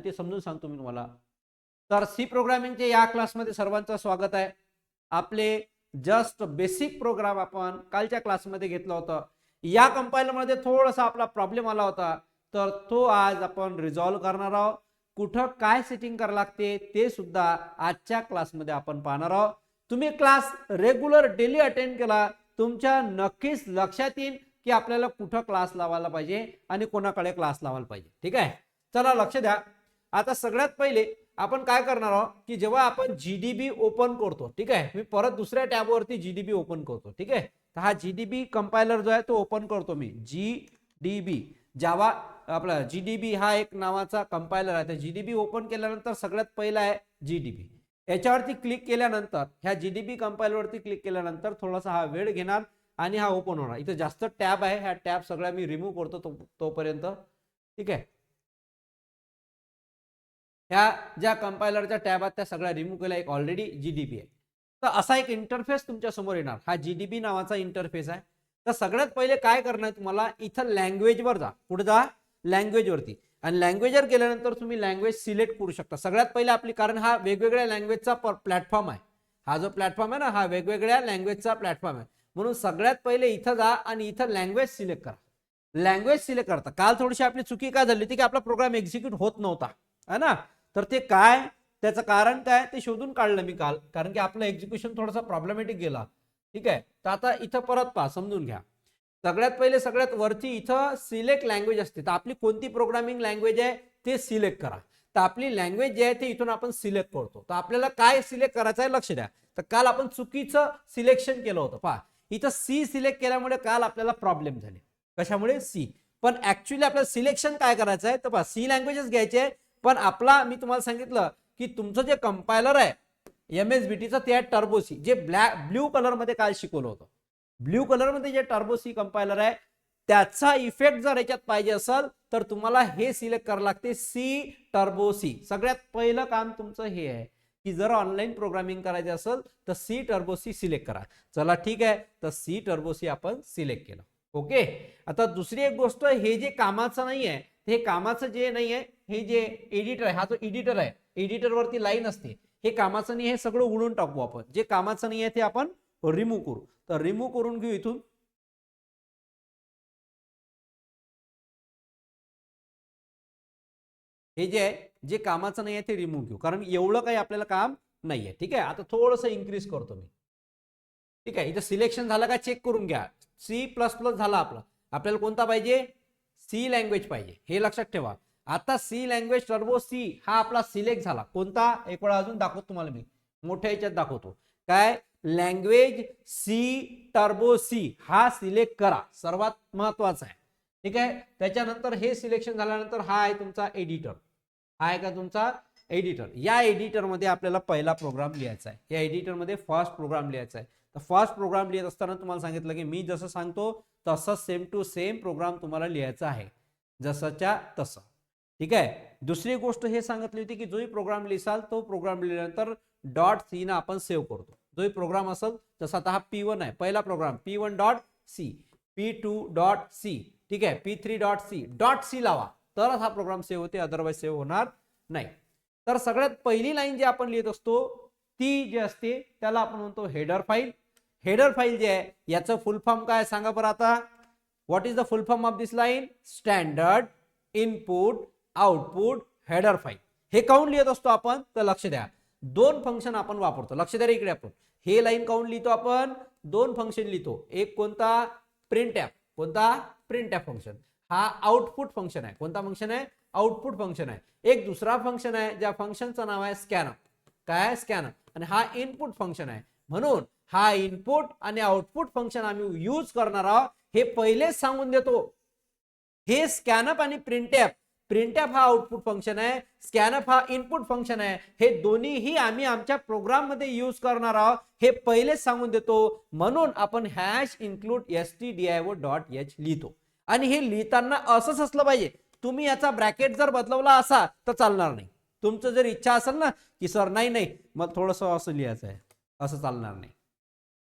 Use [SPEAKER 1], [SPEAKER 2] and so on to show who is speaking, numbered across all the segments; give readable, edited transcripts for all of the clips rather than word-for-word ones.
[SPEAKER 1] आणि ते समजून सांगतो मी तुम्हाला. तर सी प्रोग्रामिंगचे या क्लासमध्ये सर्वांचं स्वागत आहे. आपले जस्ट बेसिक प्रोग्राम आपण कालच्या क्लासमध्ये घेतला होता. या कंपाइलरमध्ये थोडासा आपला प्रॉब्लेम आला होता, तर तो आज आपण रिझॉल्व्ह करणार आहोत. कुठं काय सेटिंग करावं लागते ते सुद्धा आजच्या क्लासमध्ये आपण पाहणार आहोत. तुम्ही क्लास रेग्युलर डेली अटेंड केला, तुमच्या नक्कीच लक्षात येईल की आपल्याला कुठं क्लास लावायला पाहिजे आणि कोणाकडे क्लास लावायला पाहिजे. ठीक आहे, चला लक्ष द्या. आता सगळ्यात पहिले आपण काय करणार आहोत की जेव्हा आपण जीडीबी ओपन करतो, ठीक आहे, मी परत दुसऱ्या टॅबवरती जीडीबी ओपन करतो. ठीक आहे, तर हा जीडीबी कंपायलर जो आहे तो ओपन करतो मी. जीडीबी जावा आपला जीडीबी हा एक नावाचा कंपायलर आहे. तर जीडीबी ओपन केल्यानंतर सगळ्यात पहिला आहे जीडीबी. याच्यावरती क्लिक केल्यानंतर ह्या जीडीबी कंपाइलरवरती क्लिक केल्यानंतर थोडासा हा वेळ घेणार आणि हा ओपन होणार. इथे जास्त टॅब आहे, ह्या टॅब सगळ्या मी रिमूव्ह करतो तोपर्यंत. ठीक आहे, ह्या ज्या कंपाइलरच्या टॅब आहेत त्या सगळ्या रिमूव्ह केल्या. एक ऑलरेडी जीडीबी आहे. तर असा एक इंटरफेस तुमच्या समोर येणार. हा जीडीबी नावाचा इंटरफेस आहे. तर सगळ्यात पहिले काय करणार तुम्हाला, इथं लँग्वेजवर जा. पुढे जा लँग्वेजवरती, आणि लँग्वेजवर गेल्यानंतर तुम्ही लँग्वेज सिलेक्ट करू शकता. सगळ्यात पहिले आपली, कारण हा वेगवेगळ्या लँग्वेजचा प्लॅटफॉर्म आहे. हा जो प्लॅटफॉर्म आहे ना, हा वेगवेगळ्या लँग्वेजचा प्लॅटफॉर्म आहे. म्हणून सगळ्यात पहिले इथं जा आणि इथं लँग्वेज सिलेक्ट करा. लँग्वेज सिलेक्ट करता काल थोडीशी आपली चुकी काय झाली होती की आपला प्रोग्राम एक्झिक्यूट होत नव्हता, है ना. तर ते काय, त्याचं कारण काय ते शोधून काढलं मी काल, कारण की आपलं एक्झिक्युशन थोडासा प्रॉब्लेमॅटिक गेला. ठीक आहे, तर आता इथं परत पहा, समजून घ्या. सगळ्यात पहिले सगळ्यात वरती इथं सिलेक्ट लँग्वेज असते. तर आपली कोणती प्रोग्रामिंग लँग्वेज आहे ते सिलेक्ट करा. तर आपली लँग्वेज जी आहे ते इथून आपण सिलेक्ट करतो. तर आपल्याला काय सिलेक्ट करायचं आहे लक्ष द्या. तर काल आपण चुकीचं सिलेक्शन केलं होतं. पहा इथं सी सिलेक्ट केल्यामुळे काल आपल्याला प्रॉब्लेम झाले. कशामुळे, सी. पण ऍक्च्युअली आपल्याला सिलेक्शन काय करायचं आहे, तर पहा सी लँग्वेजेस घ्यायचे आहे. पण आपला मी तुम्हाला सांगितलं की तुमचं जे कंपायलर आहे एमएसबीटीचं ते आहे टर्बो सी, जे ब्ल्यू कलर मध्ये काल शिकवलं होतं. ब्ल्यू कलर मध्ये जे टर्बो सी कंपायलर आहे त्याचा इफेक्ट जर याच्यात पाहिजे असेल तर तुम्हाला हे सिलेक्ट करावं लागते, सी टर्बो सी. सगळ्यात पहिलं काम तुमचं हे आहे की जर ऑनलाईन प्रोग्रामिंग करायचे असेल तर सी टर्बो सी सिलेक्ट करा. चला ठीक आहे, तर सी टर्बो सी आपण सिलेक्ट केलं. ओके, आता दुसरी एक गोष्ट, हे जे कामाचं नाही आहे, हे कामाचं जे नाही आहे, हे जे एडिटर आहे, हा जो एडिटर आहे, एडिटर वरती लाईन असते, हे कामाचं नाही, हे सगळं उडून टाकू आपण. जे कामाचं नाही आहे ते आपण रिमूव्ह करू. तर रिमूव्ह करून घेऊ इथून. हे जे आहे जे कामाचं नाही आहे ते रिमूव्ह घेऊ, कारण एवढं काही आपल्याला काम नाहीये. ठीक आहे, आता थोडंसं इन्क्रीज करतो मी. ठीक आहे, इथं सिलेक्शन झालं का चेक करून घ्या. सी प्लस प्लस झाला आपला. आपल्याला कोणता पाहिजे, सी लँग्वेज पाहिजे, हे लक्षात ठेवा. आता सी लँग्वेज टर्बो सी हा आपला सिलेक्ट झाला. कोणता, एक वेळा अजून दाखवतो तुम्हाला मी, मोठ्या याच्यात दाखवतो. काय, लँग्वेज सी टर्बो सी हा सिलेक्ट करा, सर्वात महत्वाचा आहे. ठीक आहे, त्याच्यानंतर हे सिलेक्शन झाल्यानंतर हा आहे तुमचा एडिटर. हा आहे का तुमचा एडिटर. या एडिटर मध्ये आपल्याला पहिला प्रोग्राम लिहायचा आहे. या एडिटर मध्ये फर्स्ट प्रोग्राम लिहायचा आहे. तर फर्स्ट प्रोग्राम लिहित असताना तुम्हाला सांगितलं की मी जसं सांगतो तसं सेम टू सेम प्रोग्राम तुम्हाला लिहायचा आहे, जसंच्या तसं. ठीक आहे, दुसरी गोष्ट हे सांगितली होती की जोही प्रोग्राम लिहिसाल तो प्रोग्राम लिहिल्यानंतर डॉट सी ना आपण सेव्ह करतो. जोही प्रोग्राम असेल, जसा आता हा P1 आहे, पहिला program P1 dot C, P2 dot C, ठीक आहे, P3 डॉट सी लावा, तरच हा प्रोग्राम सेव्ह होते, अदरवाइज सेव्ह होणार नाही. तर सगळ्यात पहिली लाईन जी आपण लिहित असतो ती जी असते त्याला आपण म्हणतो हेडर फाईल. हेडर फाईल जे आहे याचं फुल फॉर्म काय सांगा बरं आता. What is the full form of this line, standard input output header file. हे काऊन लिहित असतो आपण, तर लक्ष द्या, दोन फंक्शन आपण वापरतो. लक्ष द्या इकडे, आपण हे लाईन काऊन लिहितो, आपण दोन फंक्शन लिहितो. एक कोणता, प्रिंट ॲप. कोणता, प्रिंट ॲप फंक्शन. हा आउटपुट फंक्शन आहे. कोणता फंक्शन आहे, आउटपुट फंक्शन आहे. एक दुसरा फंक्शन आहे ज्या फंक्शनचं नाव आहे स्कॅनअप. काय, स्कॅनअप. आणि हा इनपुट फंक्शन आहे. म्हणून हा इनपुट आणि आउटपुट फंक्शन आम्ही यूज करणार आहोत हे पहिलेच सांगून देतो. हे स्कॅनअप आणि प्रिंटॲप, प्रिंटॲप हा आउटपुट फंक्शन आहे, स्कॅनअप हा इनपुट फंक्शन आहे. हे दोन्हीही आम्ही आमच्या प्रोग्राम मध्ये यूज करणार आहोत हे पहिलेच सांगून देतो. म्हणून आपण hash include stdio dot h लिहितो. आणि हे लिहिताना असंच असलं पाहिजे. तुम्ही याचा ब्रॅकेट जर बदलवला असा तर चालणार नाही. तुमचं जर इच्छा असेल ना की सर नाही मग थोडंसं असं लिहायचं आहे, असं चालणार नाही.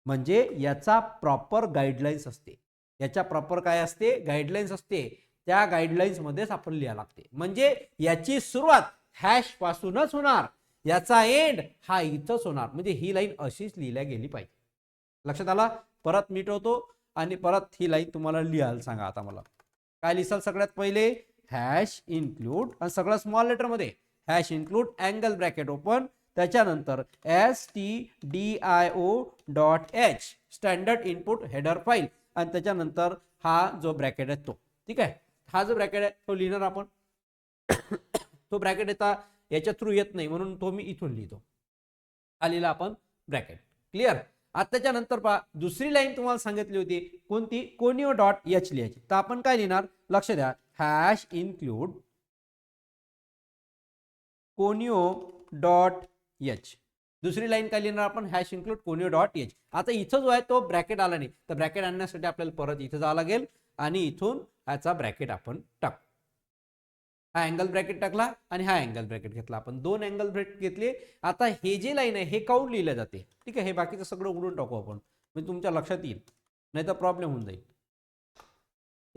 [SPEAKER 1] म्हणजे याचा प्रॉपर गाईडलाईन्स असते. याच्या प्रॉपर काय असते, गाईडलाईन्स असते. त्या गाईडलाईन्स मध्येच आपण लिहायला लागते. म्हणजे याची सुरुवात हॅश पासूनच होणार, याचा एंड हा इथंच होणार. म्हणजे ही लाईन अशीच लिहिल्या गेली पाहिजे. लक्षात आला? परत मिटवतो आणि परत ही लाईन तुम्हाला लिहायला सांगा. आता मला काय लिहाल? सगळ्यात पहिले हॅश इन्क्लूड आणि सगळं स्मॉल लेटर मध्ये hash include angle bracket open, त्याच्यानंतर stdio.h standard input header file आणि त्याच्यानंतर हा जो ब्रॅकेट आहे तो. ठीक आहे, हा जो ब्रॅकेट आहे तो लिहिणार आपण. तो ब्रॅकेट येता याच्या थ्रू येत नाही म्हणून तो मी इथून लिहितो. हा लिहिला आपण ब्रॅकेट. क्लिअर? आताच्या नंतर पहा दुसरी लाईन तुम्हाला सांगितली होती कोणती? कोनिओ डॉट एच लिहायची. तर आपण काय लिहिणार? लक्ष द्या, hash include conio dot H. दुसरी लाईन काय लिहिणार आपण? Hash include conio dot H. आता इथं जो आहे तो ब्रॅकेट आला नाही, तर ब्रॅकेट आणण्यासाठी आपल्याला परत इथं जावं लागेल आणि इथून ह्याचा ब्रॅकेट आपण टाकू. हा अँगल ब्रॅकेट टाकला आणि हा अँगल ब्रॅकेट घेतला आपण. दोन अँगल ब्रॅकेट घेतले. आता हे जे लाईन आहे हे काऊन लिहिलं जाते? ठीक आहे, हे बाकीचं सगळं उडून टाकू आपण, म्हणजे तुमच्या लक्षात येईल, नाही तर प्रॉब्लेम होऊन जाईल.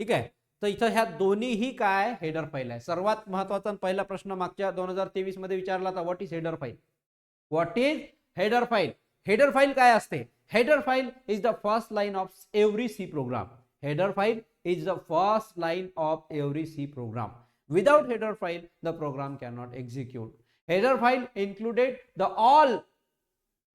[SPEAKER 1] ठीक आहे, तर इथं ह्या दोन्हीही काय हेडर फाईल आहे. सर्वात महत्वाचा पहिला प्रश्न मागच्या 2023 मध्ये विचारला होता, what is header file? What is header file? Header file काय असते? Header file is the first line of every C program. Header file is the first line of every C program. Without header file, the program cannot execute. Header file included the all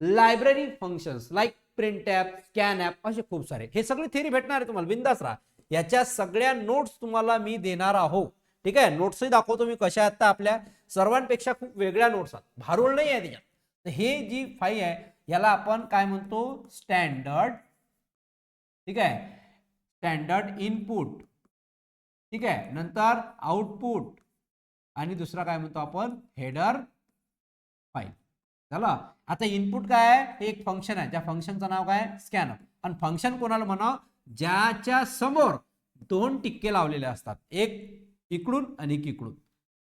[SPEAKER 1] library functions like printf, scanf असे खूप सारे. हे सगळे theory भेटणार आहे तुम्हाला, बिंदास राहा. याच्या सगळ्या नोट्स तुम्हाला मी देणार आहोत. ठीक आहे, नोट्सही दाखवतो मी कशा आहेत. आपल्या सर्वांपेक्षा खूप वेगळ्या नोट्स आहेत, भारुळ नाही आहे त्याच्यात. तर हे जी फाईल आहे याला आपण काय म्हणतो? स्टँडर्ड. ठीक आहे, स्टँडर्ड इनपुट. ठीक आहे, नंतर आउटपुट आणि दुसरा काय म्हणतो आपण? Header file. झालं? आता इनपुट काय आहे? हे एक फंक्शन आहे, त्या फंक्शनचं नाव काय? स्कॅनअप. आणि फंक्शन कोणाला म्हणा? ज्याच्या समोर दोन टिक्के लावलेले असतात, एक इकडून आणि एक इकडून.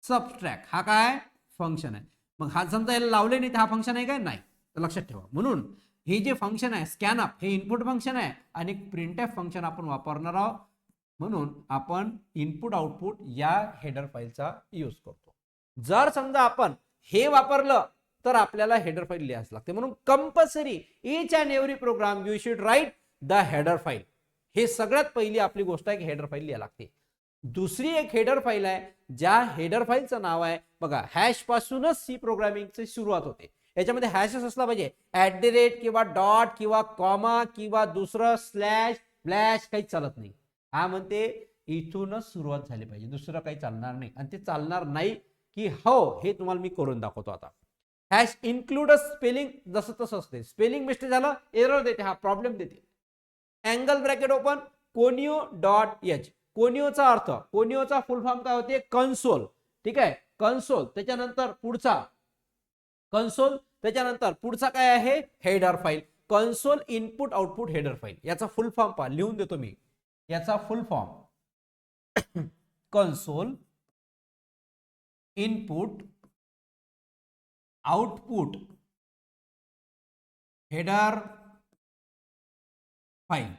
[SPEAKER 1] सबट्रॅक्ट हा काय फंक्शन आहे. मग हा समजा याला लावले नाही तर हा फंक्शन आहे काय? नाही. तर लक्षात ठेवा. म्हणून हे जे फंक्शन आहे स्कॅनअप हे इनपुट फंक्शन आहे आणि प्रिंटएफ फंक्शन आपण वापरणार आहोत. म्हणून आपण इनपुट आउटपुट या हेडर फाईलचा यूज करतो. जर समजा आपण हे वापरलं तर आपल्याला हेडर फाईल लिहायला लागते. म्हणून compulsory each and every program you should write the header file. हे सगळ्यात पहिली आपली गोष्ट आहे की हेडर फाईल लिहायला लागते. दुसरी एक हेडर फाईल आहे, ज्या हेडर फाईलचं नाव आहे बघा, हॅश पासूनच सी प्रोग्रामिंगची सुरुवात होते. याच्यामध्ये हॅशच असला पाहिजे, @ किंवा डॉट किंवा कॉमा किंवा दुसरं स्लॅश फ्लॅश काही चालत नाही. हा म्हणते इथूनच सुरुवात झाली पाहिजे, दुसरं काही चालणार नाही. आणि ते चालणार नाही की हो हे तुम्हाला मी करून दाखवतो आता. हॅश इन्क्लूड स्पेलिंग जसं तसं असते, स्पेलिंग मिस्टेक झालं एरर देते, हा प्रॉब्लेम देते. Angle bracket open conio dot H. कोनिओचा अर्थ, कोनिओचा फुल फॉर्म काय होते? कन्सोल. ठीक आहे, कन्सोल. त्याच्यानंतर पुढचा कन्सोल, त्याच्यानंतर पुढचा काय आहे? Header file. Console input output header file. याचा फुल फॉर्म पहा, लिहून देतो मी. याचा फुल form console input output header file.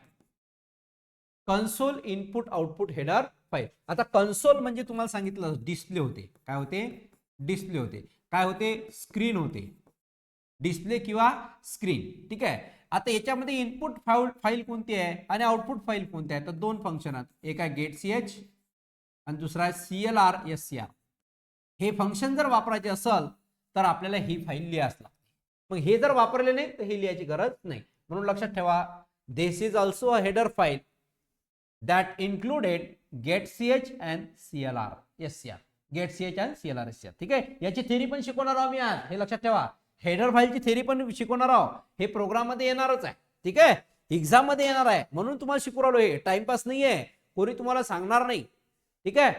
[SPEAKER 1] Console input output header file. आता कन्सोल म्हणजे तुम्हाला सांगितलं डिस्प्ले होते. काय होते? डिस्प्ले होते. काय होते? स्क्रीन होते. डिस्प्ले किंवा स्क्रीन. ठीक आहे, आता याच्यामध्ये इनपुट फाईल कोणती आहे आणि आउटपुट फाईल कोणती आहे? तर दोन फंक्शन आहेत, एक आहे गेट ch आणि दुसरा आहे clr.scr. हे फंक्शन जर वापरायचे असेल तर आपल्याला ही फाईल लिहायला लागते. मग हे जर वापरले नाही तर हे लिहायची गरज नाही. म्हणून लक्षात ठेवा, this is also a header file that included get ch and clr.scr. Get ch and clr.scr. ठीक आहे, याची थेरी पण शिकवणार आहोत मी आज, हे लक्षात ठेवा. हेडर फाईलची थेरी पण शिकवणार आहोत, हे प्रोग्राम मध्ये येणारच आहे. ठीक आहे, एक्झाम मध्ये येणार आहे म्हणून तुम्हाला शिकवू राहिलो. हे टाइमपास नाहीये, कोणी तुम्हाला सांगणार नाही. ठीक आहे,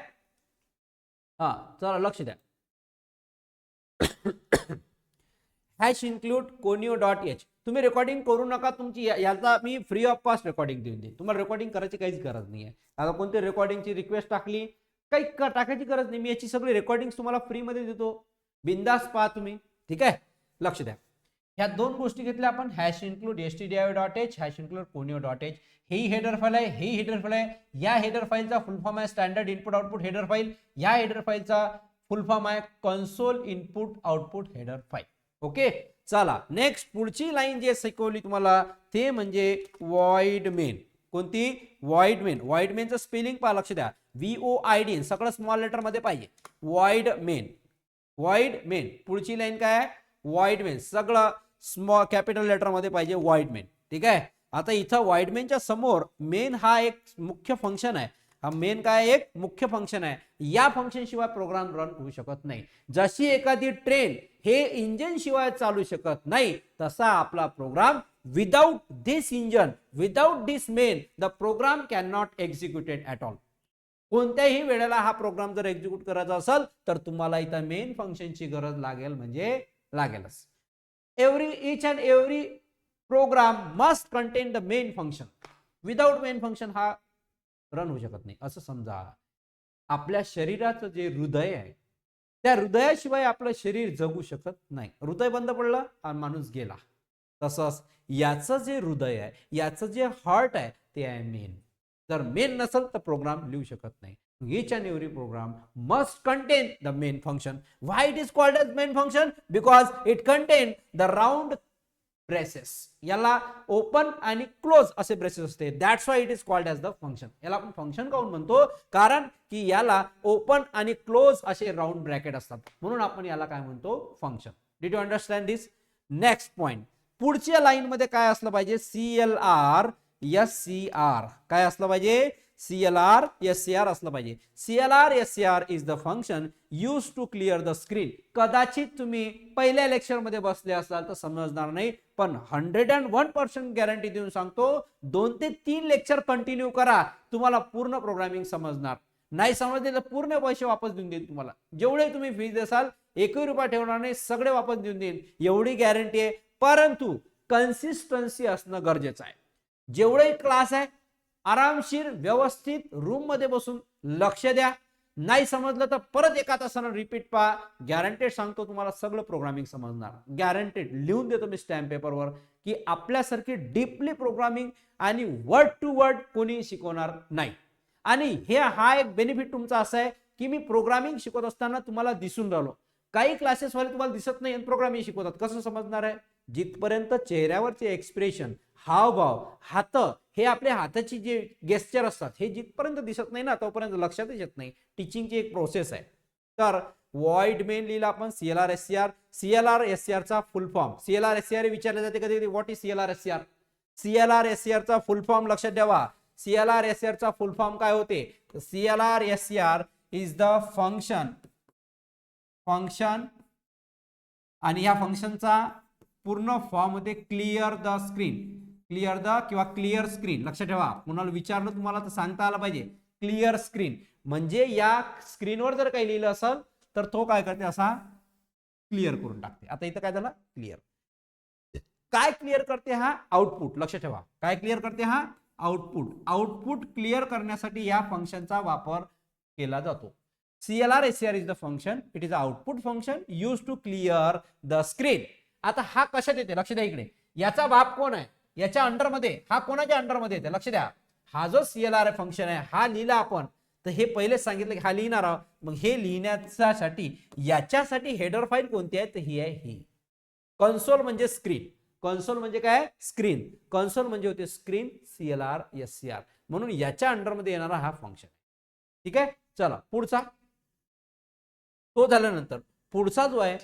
[SPEAKER 1] हा चला लक्ष द्या. Hash include conio dot H. तुम्ही रेकॉर्डिंग करू नका तुमची, याचा मी फ्री ऑफ कॉस्ट रेकॉर्डिंग देऊन देईन. तुम्हाला रेकॉर्डिंग करायची काहीच गरज नाही आहे. आता कोणती रेकॉर्डिंगची रिक्वेस्ट टाकली काही टाकायची गरज नाही, मी याची सगळी रेकॉर्डिंग तुम्हाला फ्री मध्ये देतो, बिंदास पहा तुम्ही. ठीक आहे, लक्ष द्या. ह्या दोन गोष्टी घेतल्या आपण, hash include stdio.h, hash include conio.h. हेही हेडर फाईल आहे, हेही हेडर फाईल आहे. या हेडर फाईलचा फुल फॉर्म आहे standard input output header file. या हेडर फाईलचा फुल फॉर्म आहे console input output header file. Okay, चला नेक्स्ट पुढची लाईन जे शिकवली तुम्हाला ते म्हणजे वॉइड मेन. कोणती? Void main. वॉइड मेनचं स्पेलिंग पहा, लक्ष द्या. VOID सगळं स्मॉल लेटर मध्ये पाहिजे. Void main, void main. पुढची लाईन काय आहे? वॉइड मेन, सगळं स्मॉल कॅपिटल लेटर मध्ये पाहिजे वॉइड मेन. ठीक आहे. आता इथं वॉइड मेनच्या समोर मेन हा एक मुख्य फंक्शन आहे. हा मेन काय? एक मुख्य फंक्शन आहे. या फंक्शन शिवाय प्रोग्राम रन होऊ शकत नाही. जशी एखादी ट्रेन हे इंजिन शिवाय चालू शकत नाही, तसा आपला program without this engine, without this main, the program can not executed at all. कोणत्याही वेळेला हा प्रोग्राम जर एक्झिक्यूट करायचा असेल तर तुम्हाला इथं मेन फंक्शनची गरज लागेल म्हणजे लागेलच. each and every program must contain the main function. Without main function हा रन होऊ शकत नाही. असं समजा आपल्या शरीराचं जे हृदय आहे त्या हृदयाशिवाय आपलं शरीर जगू शकत नाही. हृदय बंद पडलं आणि माणूस गेला. तसंच याचं जे हृदय आहे, याचं जे हार्ट आहे ते आहे मेन. जर मेन नसेल तर प्रोग्राम लिहू शकत नाही. Each and every program must contain the main function. Why it is called as main function? Because it contains the round braces. याला ओपन आणि क्लोज असे ब्रेसेस असते. That's why it is called as the function. याला आपण function काऊन म्हणतो? कारण की याला ओपन आणि क्लोज असे राऊंड ब्रॅकेट असतात, म्हणून आपण याला काय म्हणतो? Function. Did you understand this? Next point, पुढच्या लाईन मध्ये काय असलं पाहिजे? CLR SCR. काय असलं पाहिजे? CLR SCR असलं पाहिजे. CLR SCR is the function use to clear the screen. कदाचित तुम्ही पहिल्या लेक्चर मध्ये बसले असाल तर समजणार नाही, पण 101% गॅरंटी देऊन सांगतो 2 ते 3 लेक्चर कंटिन्यू करा, तुम्हाला पूर्ण प्रोग्रामिंग समजणार. नाही समजले तर पूर्ण पैसे वापस देऊन देईन तुम्हाला. जेवढे तुम्ही फीस देसाल 1 रुपया ठेवणार नाही, सगळे वापस देऊन देईन, एवढी गॅरंटी आहे. परंतु कन्सिस्टन्सी असणं गरजेचं आहे. जेवढे क्लास आहे आरामशीर व्यवस्थित रूम मध्ये बसून लक्ष द्या. नाही समजलं तर परत एका तासानं रिपीट पहा. गॅरंटेड सांगतो तुम्हाला सगळं प्रोग्रामिंग समजणार. गॅरंटेड लिहून देतो मी स्टॅम्प पेपरवर की आपल्यासारखी डीपली प्रोग्रामिंग आणि वर्ड टू वर्ड कोणी शिकवणार नाही. आणि हा एक बेनिफिट तुमचा असा आहे की मी प्रोग्रामिंग शिकवत असताना तुम्हाला दिसून राहिलो. काही क्लासेस वाले तुम्हाला दिसत नाही आणि प्रोग्रामिंग शिकवतात, कसं समजणार आहे? जिथपर्यंत चेहऱ्यावरचे एक्सप्रेशन, हावभाव, हात, हे आपल्या हाताची जे गेस्चर असतात हे जिथपर्यंत दिसत नाही ना तोपर्यंत लक्षातच येत नाही. टीचिंगची एक प्रोसेस आहे. तर वॉइड मेन लिहिला आपण CLR SCR. CLR SCR चा फुल फॉर्म, CLR SCR विचारले जाते कधी कधी, what is CLR SCR? CLR SCR चा फुल फॉर्म लक्षात ठेवा. CLR SCR चा फुल फॉर्म काय होते? CLR SCR is the function आणि या फंक्शनचा पूर्ण फॉर्म होते clear the screen. Clear the किंवा क्लिअर स्क्रीन. लक्षात ठेवा, कुणाला विचारलं तुम्हाला तर सांगता आलं पाहिजे. क्लिअर स्क्रीन म्हणजे या स्क्रीनवर जर काही लिहिलं असेल तर तो काय करते? असा क्लिअर करून टाकते. आता इथं काय झालं? क्लिअर. काय क्लिअर करते? हा आउटपुट. लक्षात ठेवा, काय क्लिअर करते? हा आउटपुट. आउटपुट क्लिअर करण्यासाठी या फंक्शनचा वापर केला जातो. CLR SCR is the function, it is a output function use to clear the screen. आता हा कशात येते? लक्ष द्या इकडे. याचा बाप कोण आहे? याच्या अंडरमध्ये. हा कोणाच्या अंडरमध्ये येते? लक्ष द्या. हा जो CLR फंक्शन आहे हा लिहिला आपण, तर हे पहिले सांगितलं की हा लिहिणार आहोत. मग हे लिहिण्यासाठी याच्यासाठी हेडर फाईल कोणती आहे? तर ही आहे ही. कन्सोल म्हणजे स्क्रीन. कन्सोल म्हणजे काय? स्क्रीन. कन्सोल म्हणजे होते स्क्रीन. CLR SCR म्हणून याच्या अंडरमध्ये येणारा हा फंक्शन. ठीक आहे. चला पुढचा. तो झाल्यानंतर पुढचा जो आहे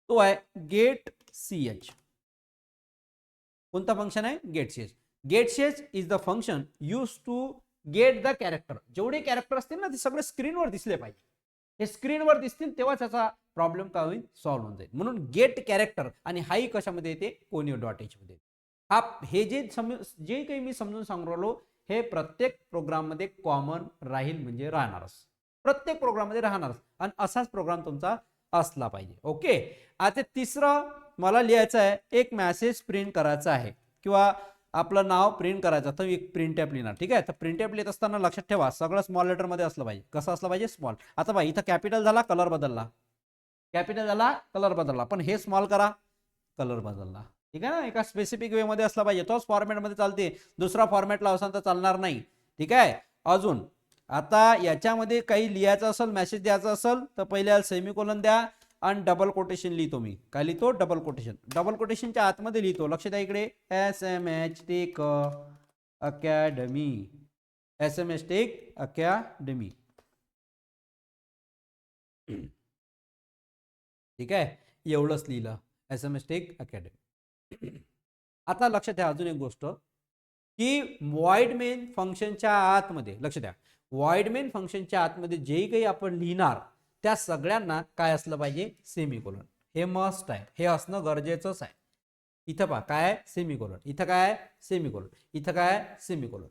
[SPEAKER 1] तो आहे गेट CH. कोणता फंक्शन आहे? Get CH. Get CH is the function use to get the character. जेवढे कॅरेक्टर असतील ना ते सगळे स्क्रीनवर दिसले पाहिजे. हे स्क्रीनवर दिसतील तेव्हा त्याचा प्रॉब्लेम काय होईल? सॉल्व्ह होऊन जाईल. म्हणून गेट कॅरेक्टर. आणि हाही कशामध्ये येते? कोनियो डॉट एच मध्ये. हा हे जे काही मी समजून सांगू राहिलो हे प्रत्येक प्रोग्राम मध्ये कॉमन राहील, म्हणजे राहणारच. प्रत्येक प्रोग्राम मध्ये राहणारच आणि असाच प्रोग्राम तुमचा असला पाहिजे. ओके. आता तिसरं मला लिहायचं आहे, एक मेसेज प्रिंट करायचा आहे किंवा आपलं नाव प्रिंट करायचं, तर एक प्रिंट ॲप लिहिणार. ठीक आहे. तर प्रिंट ॲप लिहित असताना लक्षात ठेवा सगळं स्मॉल लेटर मध्ये असलं पाहिजे. कसं असलं पाहिजे? स्मॉल. आता बघा इथं कॅपिटल झाला, कलर बदलला. कॅपिटल झाला, कलर बदलला. पण हे स्मॉल करा, कलर बदलला. ठीक आहे ना. एका स्पेसिफिक वे मध्ये असला पाहिजे, तोच फॉर्मॅट मध्ये चालते. दुसरा फॉर्मॅट लावसान तर चालणार नाही. ठीक आहे. अजून आता याच्यामध्ये काही लिहायचं असेल, मेसेज द्यायचा असेल तर पहिले सेमिकोलन द्या आणि डबल कोटेशन लिहितो मी. काय लिहितो? Double quotation. डबल कोटेशनच्या आतमध्ये लिहितो, लक्ष द्या इकडे, SMS tech academy, SMS tech academy. ठीक आहे, एवढंच लिहिलं, SMS टेक अकॅडमी. आता लक्षात द्या अजून एक गोष्ट, की व्हॉइड मेन फंक्शनच्या आतमध्ये, लक्ष द्या, व्हॉइड मेन फंक्शनच्या आतमध्ये जेही काही आपण लिहिणार त्या सगळ्यांना काय असलं पाहिजे? सेमिकोलन. हे मस्ट आहे, हे असणं गरजेचंच आहे. इथं पहा काय? सेमिकोलन. इथं काय? सेमिकोलन. इथं काय? सेमिकोलन.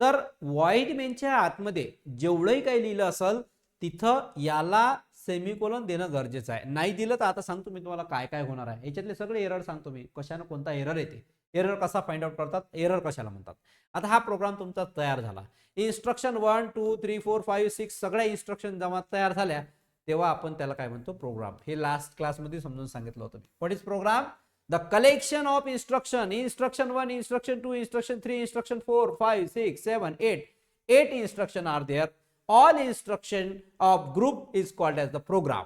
[SPEAKER 1] तर व्हॉइड मेनच्या आतमध्ये जेवढंही काही लिहिलं असेल तिथं याला सेमिकोलन देणं गरजेचं आहे. नाही दिलं तर आता सांगतो मी तुम्हाला काय काय होणार आहे. याच्यातले सगळे एरर सांगतो मी, कशाने कोणता एरर येते, एरर कसा फाइंड आउट करतात, एरर कशाला म्हणतात. आता हा प्रोग्राम तुमचा तयार झाला, इन्स्ट्रक्शन 1 2 3 4 5 6 सगळ्या इन्स्ट्रक्शन जेव्हा तयार झाल्या तेव्हा आपण त्याला काय म्हणतो? प्रोग्राम. हे लास्ट क्लासमध्ये समजून सांगितलं होतं. What is program? The collection of instruction, instruction 1, instruction 2, instruction 3, instruction 4, 5, 6, 7, 8 instruction are there. All instruction of group is called as the program.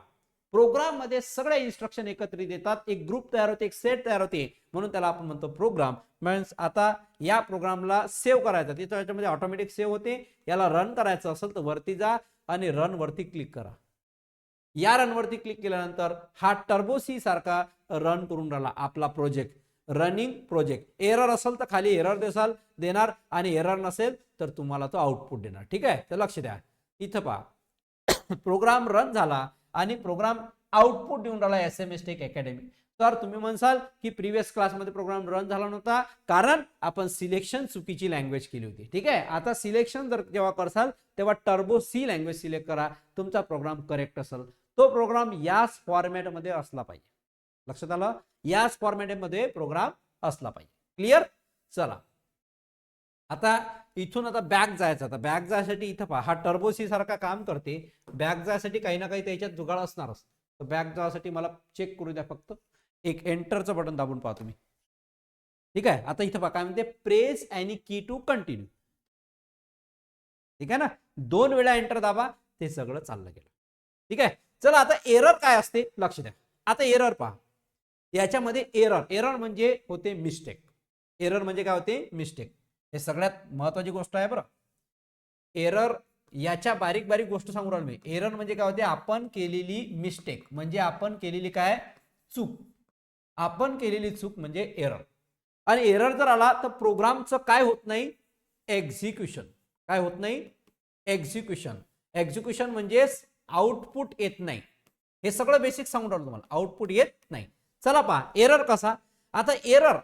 [SPEAKER 1] Program मध्ये सगळे इन्स्ट्रक्शन एकत्रित येतात, एक ग्रुप तयार होते, एक सेट तयार होते, म्हणून त्याला आपण म्हणतो प्रोग्राम. मीन्स आता या प्रोग्रामला सेव्ह करायचं, तिथं याच्यामध्ये ऑटोमॅटिक सेव्ह होते. याला रन करायचं असेल तर वरती जा आणि रन वरती क्लिक करा. या रन वरती क्लिक केल्यानंतर हा टर्बो सी सारखा रन करून राहिला आपला प्रोजेक्ट, रनिंग प्रोजेक्ट. एरर असेल तर खाली एरर देणार आणि एरर नसेल तर तुम्हाला तो आउटपुट देणार. ठीक आहे, तर लक्ष द्या, इथं पहा प्रोग्राम रन झाला आणि प्रोग्राम आउटपुट देऊन राहिला SMS टेक अकॅडमी. तर तुम्ही म्हणसाल की प्रिव्हियस क्लासमध्ये प्रोग्राम रन झाला नव्हता कारण आपण सिलेक्शन चुकीची लँग्वेज केली होती. ठीक आहे, आता सिलेक्शन जर जेव्हा करसाल तेव्हा टर्बो सी लँग्वेज सिलेक्ट करा, तुमचा प्रोग्राम करेक्ट असेल. तो प्रोग्राम याच फॉर्मॅटमध्ये असला पाहिजे. लक्षात आलं? याच फॉर्मॅटमध्ये प्रोग्राम असला पाहिजे. क्लिअर? चला आता इथून आता बॅक जायचं. आता बॅक जायसाठी इथं पहा हा टर्बो सी सारखा काम करते. बॅक जायसाठी काही ना काही त्याच्यात जुगाड असणारच. तर बॅक जायसाठी मला चेक करू द्या, फक्त एक एंटरचं बटन दाबून पहा तुम्ही. ठीक आहे, आता इथं पहा काय म्हणते, प्रेस एनी की टू कंटिन्यू. ठीक आहे ना, 2 वेळा एंटर दाबा, ते सगळं चाललं गेलं. ठीक आहे, चला आता एरर काय असते लक्ष द्या. आता एरर पहा, याच्यामध्ये एरर म्हणजे होते मिस्टेक. एरर म्हणजे काय होते? मिस्टेक. हे सगळ्यात महत्वाची गोष्ट आहे बरं. एरर याच्या बारीक बारीक गोष्ट सांगू राहिलो मी. एरर म्हणजे काय होते? आपण केलेली मिस्टेक, म्हणजे आपण केलेली काय? चूक. आपण केलेली चूक म्हणजे एरर. आणि एरर जर आला तर प्रोग्रामचं काय होत नाही? एक्झिक्युशन. काय होत नाही? एक्झिक्युशन. एक्झिक्युशन म्हणजे आउटपुट येत नाही. हे सगळं बेसिक सांगून राहिलो तुम्हाला, आउटपुट येत नाही. चला पहा एरर कसा. आता एरर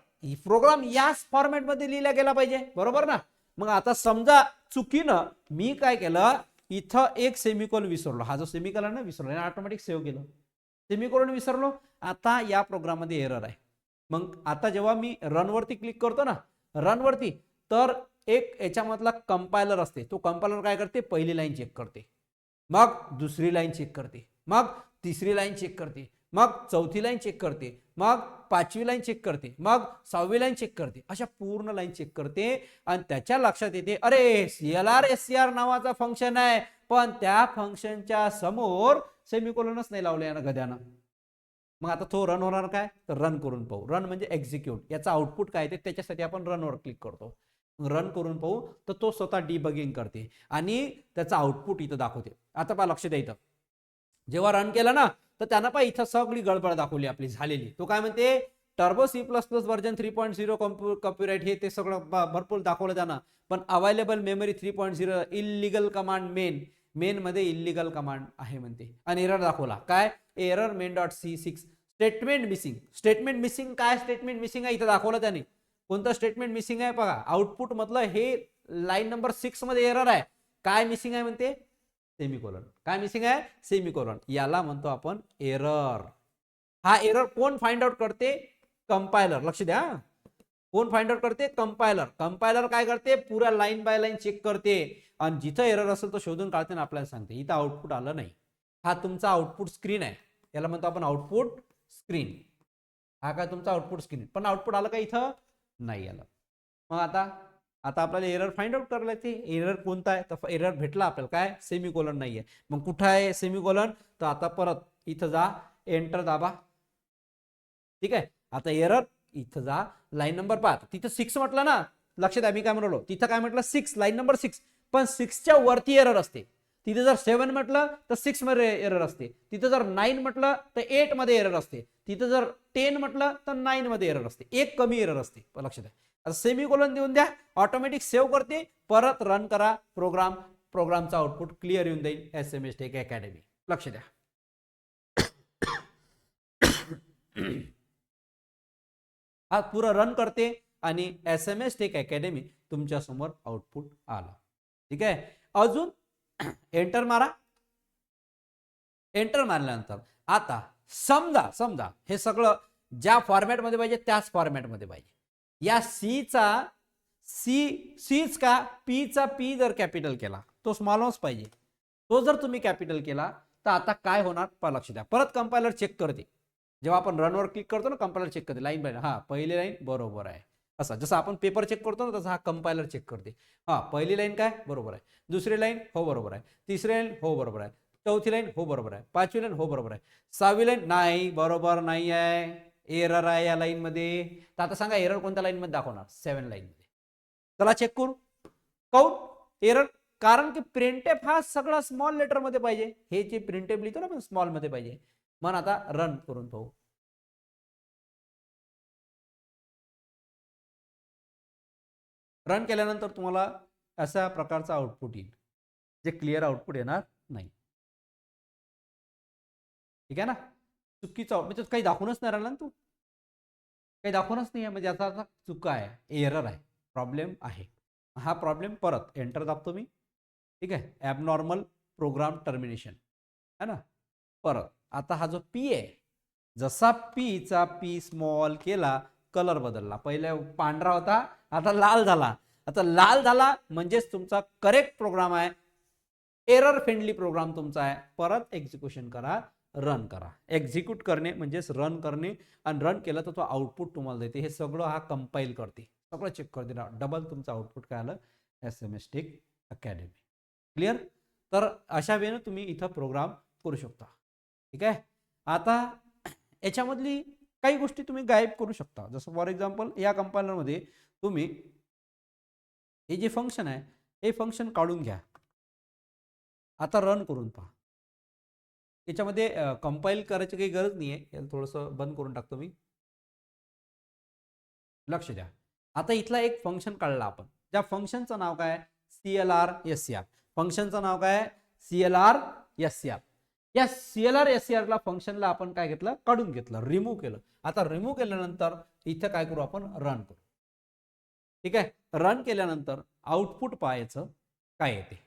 [SPEAKER 1] प्रोग्राम याच फॉर्मॅटमध्ये लिहिला गेला पाहिजे, बरोबर ना. मग आता समजा चुकीनं मी काय केलं, इथं एक सेमिकोलन विसरलो. हा जो सेमिकोलन ना विसरलो, ऑटोमॅटिक सेव्ह केलं. सेमिकोलन विसरलो, आता या प्रोग्राम मध्ये एरर आहे. मग आता जेव्हा मी रन वरती क्लिक करतो ना, रन वरती, तर एक याच्यामधला कंपायलर असते. तो कंपायलर काय करते? पहिली लाईन चेक करते, मग दुसरी लाईन चेक करते, मग तिसरी लाईन चेक करते, मग चौथी लाईन चेक करते, मग 5वी लाईन चेक करते, मग 6वी लाईन चेक करते. अशा पूर्ण लाईन चेक करते आणि त्याच्या लक्षात येते अरे CLR नावाचा फंक्शन आहे, पण त्या फंक्शनच्या समोर सेमिकोलनच नाही लावले यानं गद्यानं. मग आता तो रन होणार काय? तर रन करून पाहू. रन म्हणजे एक्झिक्यूट. याचा आउटपुट काय ते त्याच्यासाठी आपण रनवर क्लिक करतो. रन करून पाहू तर तो स्वतः डिबगिंग करते आणि त्याचा आउटपुट इथं दाखवते. आता पहा लक्ष द्या, इथं जेव्हा रन केलं ना तर त्यानं पहा इथं सगळी गडबड दाखवली आपली झालेली. तो काय म्हणते? टर्बो C++ व्हर्जन 3.0 कॉपीराइट हे ते सगळं भरपूर दाखवलं त्यानं. पण available memory 3.0 illegal command main मध्ये इलिगल कमांड आहे म्हणते. आणि एरर दाखवला काय? Error main.c6 statement missing. Statement missing काय? स्टेटमेंट मिसिंग आहे इथं दाखवलं त्याने. कोणतं स्टेटमेंट मिसिंग आहे बघा. आउटपुट मधलं हे लाईन नंबर 6 मध्ये एरर आहे. काय मिसिंग आहे म्हणते? सेमिकोलन. काय मिसिंग आहे? सेमिकोलन. याला म्हणतो आपण एरर. हा एरर कोण फाइंड आउट करते? कंपायलर. लक्ष द्या, कोण फाइंड आउट करते? कंपायलर. कंपायलर काय करते? पुरा लाईन बाय लाईन चेक करते आणि जिथं एरर असेल तो शोधून काढते आणि आपल्याला सांगते इथं आउटपुट आलं नाही. हा तुमचा आउटपुट स्क्रीन आहे, याला म्हणतो आपण आउटपुट स्क्रीन. हा काय तुमचा आउटपुट स्क्रीन, पण आउटपुट आलं का? इथं नाही आलं. मग आता आता आपल्याला एरर फाइंड आउट करायला लागते. एरर कोणता आहे? तर एरर भेटला आपल्याला, काय सेमीकोलन नाहीये. मग कुठं आहे सेमीकोलन? तर आता परत इथं जा, एंटर दाबा. ठीक आहे, आता एरर इथं जा, लाईन नंबर 5 तिथं 6 म्हटलं ना, लक्ष द्या मी काय म्हणलो, तिथं काय म्हटलं 6, लाईन नंबर 6, पण 6च्या वरती एरर असते. तिथे जर 7 म्हटलं तर 6 मध्ये एरर असते. तिथं जर 9 म्हटलं तर 8 मध्ये एरर असते. तिथं जर 10 म्हटलं तर 9 मध्ये एरर असते. एक कमी एरर असते, लक्ष द्या. आता सेमीकोलन देऊन द्या, ऑटोमॅटिक सेव्ह करते, परत रन करा प्रोग्राम. प्रोग्रामचा आउटपुट क्लिअर येऊन जाईल SMS टेक अकॅडमी. लक्ष द्या. हा पुरा रन करते आणि SMS टेक अकॅडमी तुमच्या समोर आउटपुट आलं. ठीक आहे, अजून एंटर मारा. एंटर मारल्यानंतर आता समजा समजा हे सगळं ज्या फॉर्मॅट मध्ये पाहिजे त्याच फॉर्मॅट मध्ये पाहिजे. या सीचा सीच का पीचा पी जर कॅपिटल केला तो स्मॉलच पाहिजे. तो जर तुम्ही कॅपिटल केला तर आता काय होणार लक्ष द्या. परत कंपायलर चेक करते. जेव्हा आपण रनवर क्लिक करतो ना, कंपायलर चेक करते लाईन बाय हा पहिली लाईन बरोबर आहे. असा जसं आपण पेपर चेक करतो ना, तसा हा कंपायलर चेक करते. हा पहिली लाईन काय बरोबर आहे, दुसरी लाईन हो बरोबर आहे, तिसरी लाईन हो बरोबर आहे, चौथी लाईन हो बरोबर आहे, पाचवी लाईन हो बरोबर आहे, सहावी लाईन नाही बरोबर नाही आहे, एरर आहे या लाईन मध्ये. तर आता सांगा एरर कोणत्या लाईन मध्ये दाखवणार? 7 लाईन मध्ये. चला चेक करू. काऊन एरर? कारण की प्रिंटेफ हा सगळा स्मॉल लेटर मध्ये पाहिजे. हे जे प्रिंटेफ लिहितो ना आपण स्मॉल मध्ये पाहिजे. मग आता रन करून पाहू. रन केल्यानंतर तुम्हाला अशा प्रकारचा आउटपुट येईल, जे क्लिअर आउटपुट येणार नाही. ठीक आहे ना, चुकीचा म्हणजे काही दाखवूनच नाही राहिला ना, तू काही दाखवूनच नाही आहे, म्हणजे याचा अर्थ चुका आहे, एरर आहे, प्रॉब्लेम आहे. हा प्रॉब्लेम परत एंटर दाबतो मी. ठीक आहे, ॲबनॉर्मल प्रोग्राम टर्मिनेशन है ना. परत आता हा जो पी आहे, जसा पीचा पी स्मॉल केला, कलर बदलला. पहिले पांढरा होता, आता लाल झाला. आता लाल झाला म्हणजेच तुमचा करेक्ट प्रोग्राम आहे, एरर फ्रेंडली प्रोग्राम तुमचा आहे. परत एक्झिक्युशन करा, रन करा. एक्झिक्यूट करणे म्हणजेच रन करणे, आणि रन केलं तर तो आउटपुट तुम्हाला देते. हे सगळं हा कंपाईल करते, सगळं चेक करते. डबल तुमचं आउटपुट काय आलं? SMS tech academy. क्लिअर? तर अशा वेळेने तुम्ही इथं प्रोग्राम करू शकता. ठीक आहे, आता याच्यामधली काही गोष्टी तुम्ही गायब करू शकता. जसं फॉर एक्झाम्पल या कंपायलरमध्ये तुम्ही हे जे फंक्शन आहे हे फंक्शन काढून घ्या. आता रन करून पहा. याच्यामध्ये कंपाईल करायची काही गरज नाही आहे. याला थोडंसं बंद करून टाकतो मी. लक्ष द्या, आता इथला एक फंक्शन काढला आपण. त्या फंक्शनचं नाव काय? CLR SCR. फंक्शनचं नाव काय? CLR SCR. या CLR SCR ला फंक्शनला आपण काय घेतलं? काढून घेतलं, रिमूव्ह केलं. आता रिमूव्ह केल्यानंतर इथं काय करू आपण? रन करू. ठीक आहे, रन केल्यानंतर आउटपुट पाहायचं काय येते.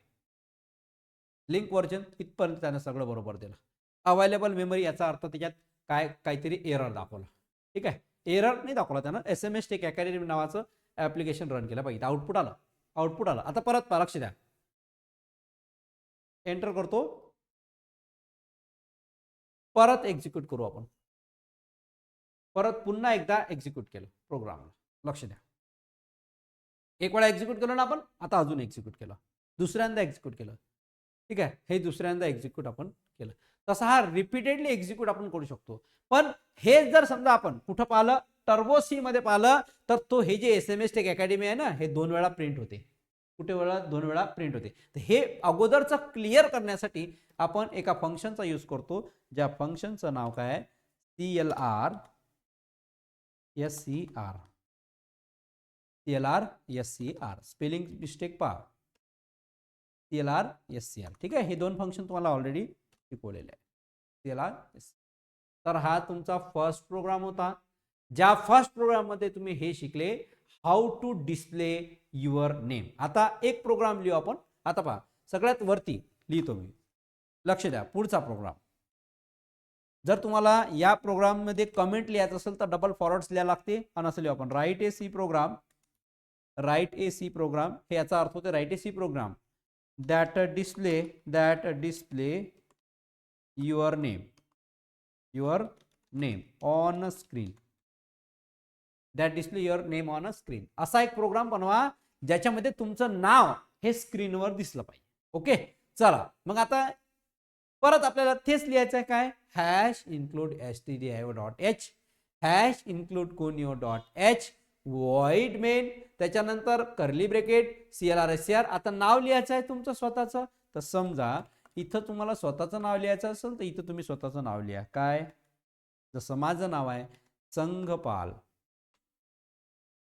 [SPEAKER 1] लिंक व्हर्जन इथपर्यंत त्यानं सगळं बरोबर दिलं. अवेलेबल मेमरी याचा अर्थ त्याच्यात काहीतरी एरर दाखवला. ठीक आहे, एरर नाही दाखवला त्यानं. SMS टेक अकॅडमी नावाचं ऍप्लिकेशन रन केलं पाहिजे. आउटपुट आलं, आउटपुट आलं. आता परत लक्ष द्या, एंटर करतो, परत एक्झिक्यूट करू आपण. परत पुन्हा एकदा एक्झिक्यूट केलं प्रोग्राम. लक्ष द्या, एक वेळा एक्झिक्यूट केलं ना आपण, आता अजून एक्झिक्यूट केलं, दुसऱ्यांदा एक्झिक्यूट केलं. ठीक आहे, हे दुसऱ्यांदा एक्झिक्यूट आपण केलं. तसा हा रिपीटेडली एक्झिक्यूट आपण करू शकतो. पण हे जर समजा आपण कुठं पाहिलं, टर्बो सी मध्ये पाहिलं, तर तो हे जे SMS टेक अकॅडमी आहे ना, हे 2 वेळा प्रिंट होते. कुठे वेळा? 2 वेळा प्रिंट होते. तर हे अगोदरचं क्लिअर करण्यासाठी आपण एका फंक्शनचा यूज करतो, ज्या फंक्शनचं नाव काय आहे? CLR SCR. CLR SCR spelling mistake पहा, CLR SCR. ठीक आहे, हे दोन फंक्शन तुम्हाला ऑलरेडी शिकवलेले आहे. CLR SCR. तर हा तुमचा फर्स्ट प्रोग्राम होता, ज्या फर्स्ट प्रोग्राम मध्ये तुम्ही हे शिकले, how to display your name. आता एक प्रोग्राम लिहू आपण. आता पहा, सगळ्यात वरती लिहितो मी, लक्ष द्या, पुढचा प्रोग्राम. जर तुम्हाला या प्रोग्राम मध्ये कमेंट लिहायचं असेल तर डबल फॉरवर्ड लिहायला लागते. आणि असं लिहू आपण, write a C program. Write a C program हे याचा अर्थ होते write a C program that display your name on screen. that display your name on a screen. असा एक प्रोग्राम बनवा ज्याच्यामध्ये तुमचं नाव हे स्क्रीनवर दिसलं पाहिजे. ओके, चला मग आता परत आपल्याला तेच लिहायचं आहे, काय hash include stdio.h hash include conio.h void main, त्याच्यानंतर कर्ली ब्रॅकेट CLR. आता नाव लिहायचं आहे तुमचं स्वतःचं. तर समजा इथं तुम्हाला स्वतःचं नाव लिहायचं असेल तर इथं तुम्ही स्वतःचं नाव लिहा. काय, जसं माझं नाव आहे संघपाल,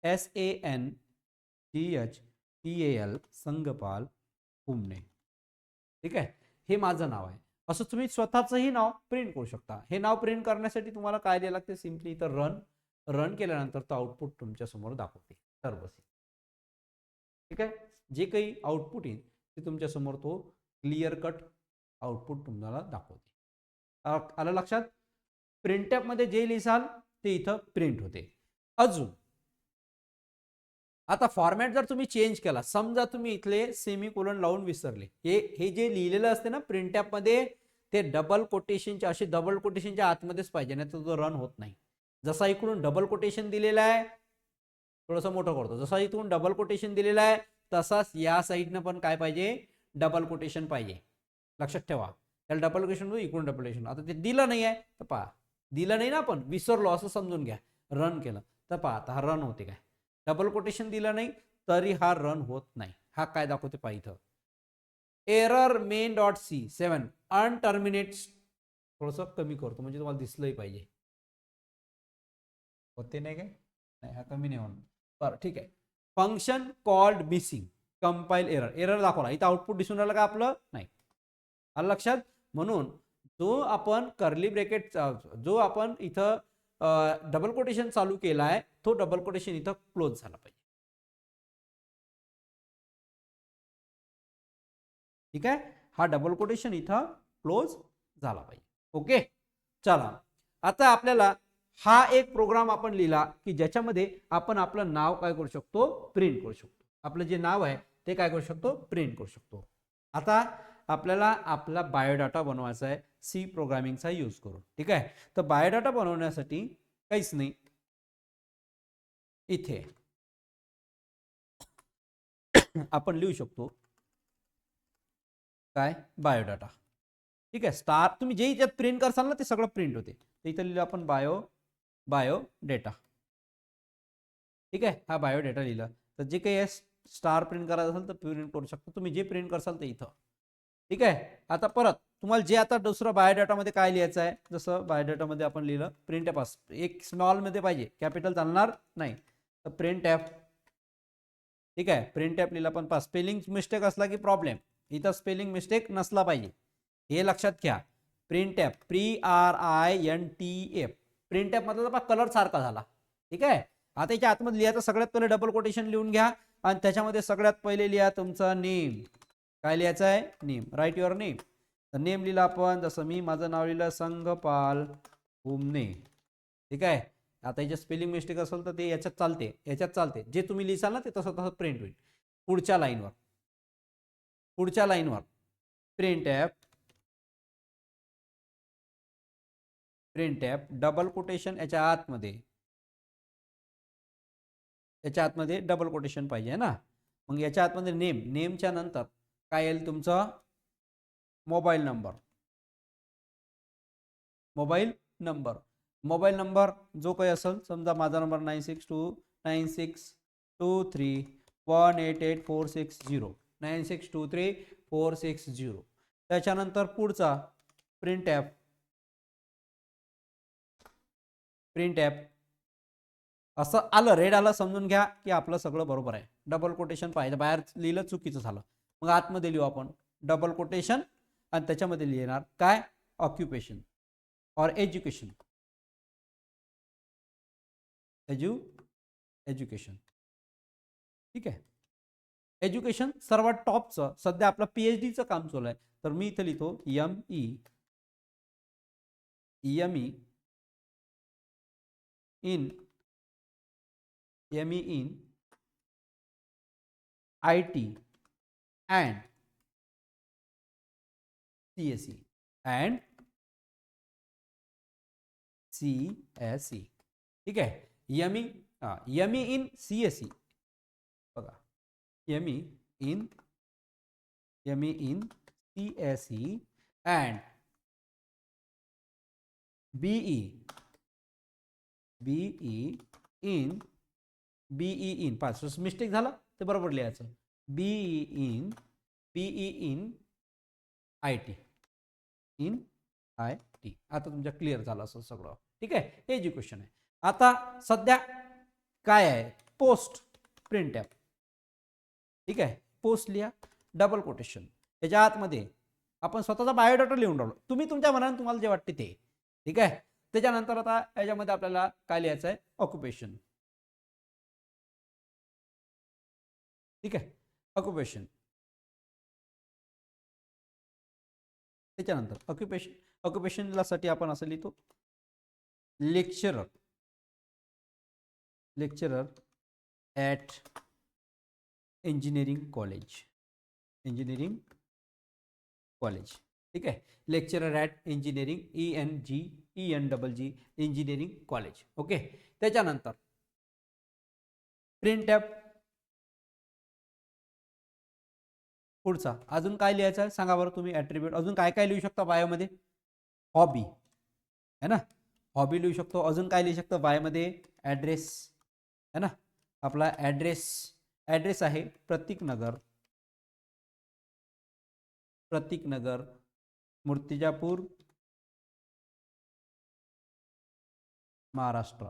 [SPEAKER 1] SANGHPAL, संघपाल हुमणे. ठीक आहे, हे माझं नाव आहे. असं तुम्ही स्वतःचंही नाव प्रिंट करू शकता. हे नाव प्रिंट करण्यासाठी तुम्हाला काय द्यायला लागते, सिम्पली इथं रन केल्यानंतर तो आउटपुट तुमच्या समोर दाखवते टर्बो सी. ठीक आहे, जे काही आउटपुट येईल ते तुमच्या समोर तो क्लिअर कट आउटपुट तुम्हाला दाखवते. आलं लक्षात? प्रिंटअप मध्ये जे लिहाल ते इथं प्रिंट होते. अजून आता फॉर्मॅट जर तुम्ही चेंज केला, समजा तुम्ही इथले सेमीकोलन लावून विसरले, हे जे लिहिलेलं असते ना प्रिंटअप मध्ये, ते डबल कोटेशनच्या असे डबल कोटेशनच्या आतमध्येच पाहिजे, नाही तर तो रन होत नाही. जसा इकडून डबल कोटेशन दिलेला आहे, थोडंसं मोठं करतो, जसा इथून डबल कोटेशन दिलेला आहे तसाच या साईडनं पण काय पाहिजे, डबल कोटेशन पाहिजे. लक्षात ठेवा, त्याला डबल कोटेशन इकडून डबल कोटेशन. आता ते दिलं नाही आहे तर पहा, दिलं नाही ना, आपण विसरलो असं समजून घ्या. रन केलं तर पहा आता हा रन होते. काय डबल कोटेशन दिलं नाही तरी हा रन होत नाही. हा काय दाखवते पहा इथं, एरर मेन डॉट सी 7 अनटर्मिनेट्स. थोडंसं कमी करतो म्हणजे तुम्हाला दिसलंही पाहिजे. होते नाही काय, नाही हा कमी नाही होणार. बरं ठीक आहे, function called missing compile error दाखवला. इथं आउटपुट दिसून राहिलं का आपलं, नाही. आलं लक्षात? म्हणून जो आपण कर्ली ब्रॅकेट, जो आपण इथं डबल कोटेशन चालू केलाय तो डबल कोटेशन इथं क्लोज झाला पाहिजे. ठीक आहे, हा डबल कोटेशन इथं क्लोज झाला पाहिजे. ओके, चला आता आपल्याला हा एक प्रोग्राम आपण लिहिला की ज्याच्यामध्ये आपण आपलं नाव काय करू शकतो, प्रिंट करू शकतो. आपलं जे नाव आहे ते काय करू शकतो, प्रिंट करू शकतो. आता आपल्याला आपला बायोडाटा बनवायचा आहे सी प्रोग्रामिंगचा यूज करून. ठीक आहे, तर बायोडाटा बनवण्यासाठी काहीच नाही, इथे आपण लिहू शकतो काय, बायोडाटा. ठीक आहे, स्टार तुम्ही जे याच्यात प्रिंट करसाल ना ते सगळं प्रिंट होते. तर इथं लिहिलं आपण बायो डेटा. ठीक आहे, हा बायो डेटा लिहिला. तर जे काही स्टार प्रिंट करायचं असेल तर प्रिंट करू शकता तुम्ही, जे प्रिंट करसाल ते इथं. ठीक आहे, आता परत तुम्हाला जे आता दुसरं बायोडाटामध्ये काय लिहायचं आहे, जसं बायोडाटामध्ये आपण लिहिलं प्रिंट ॲप, एक स्मॉल मध्ये पाहिजे, कॅपिटल चालणार नाही. तर प्रिंट ॲप. ठीक आहे, प्रिंट ॲप लिहिला पण स्पेलिंग मिस्टेक असला की प्रॉब्लेम. इथं स्पेलिंग मिस्टेक नसला पाहिजे, हे लक्षात घ्या. Print app PRINTF, print app मधला कलर सारखा झाला. ठीक आहे, आता याच्या आतमध्ये लिहायचं सगळ्यात पहिले डबल कोटेशन लिहून घ्या आणि त्याच्यामध्ये सगळ्यात पहिले लिहा तुमचा नेम. काय लिहायचं आहे, नेम. Write your name. तर नेम लिहिला आपण, जसं मी माझं नाव लिहिलं संघपाल हुमणे. ठीक आहे, आता याच्यात स्पेलिंग मिस्टेक असेल तर ते याच्यात चालते, याच्यात चालते. जे तुम्ही लिहिसाल ना ते तसं तसं प्रिंट होईल. पुढच्या लाईनवर प्रिंट ॲप डबल कोटेशन याच्या आतमध्ये डबल कोटेशन पाहिजे ना. मग याच्या आतमध्ये नेमच्या नंतर काय येईल, तुमचा मोबाईल नंबर जो काही असेल, समजा माझा नंबर 962962318846 96234660. त्याच्यानंतर पुढचा प्रिंट ॲप असं आलं, रेड आलं, समजून घ्या की आपलं सगळं बरोबर आहे. डबल कोटेशन पाहिजे, बाहेर लिहिलं चुकीचं झालं. मग आतमध्ये लिहू आपण डबल कोटेशन आणि त्याच्यामध्ये लिहिणार काय, ऑक्युपेशन और एज्युकेशन. एज्युकेशन. ठीक आहे, एज्युकेशन सर्वात टॉपचं. सध्या आपलं PhDचं काम चालू आहे, तर मी इथं लिहितो ME in IT and CSE. ठीक आहे, ME in CSE. बघा ME in CSE and BE in पाच मिस्टेक झाला ते बरोबर लिहायचं. BE in IT आता तुमच्या क्लिअर झालं असं सगळं. ठीक आहे, हे जी क्वेश्चन आहे. आता सध्या काय आहे, पोस्ट प्रिंट ॲप. ठीक आहे, पोस्ट लिहा, डबल कोटेशन, त्याच्या आतमध्ये आपण स्वतःचा बायोडाटा लिहून राहिलो. तुम्ही तुमच्या मनाने तुम्हाला जे वाटते ते. ठीक आहे, त्याच्यानंतर आता याच्यामध्ये आपल्याला काय लिहायचं आहे, ऑक्युपेशन. ठीक आहे, ऑक्युपेशन. त्याच्यानंतर ऑक्युपेशनला साठी आपण असं लिहितो, लेक्चरर ॲट इंजिनिअरिंग कॉलेज. ठीक आहे, lecturer at engineering ENG engineering college. Okay, त्याच्यानंतर प्रिंट ॲप. पुढचा अजून काय लिहायचं आहे सांगा बरं तुम्ही. ॲट्रिब्यूट अजून काय काय लिहू शकता बायोमध्ये, हॉबी है ना, हॉबी लिहू शकतो. अजून काय लिहू शकतो बायोमध्ये, ॲड्रेस है ना, आपला ॲड्रेस आहे प्रतीकनगर, मूर्तिजापूर, महाराष्ट्र.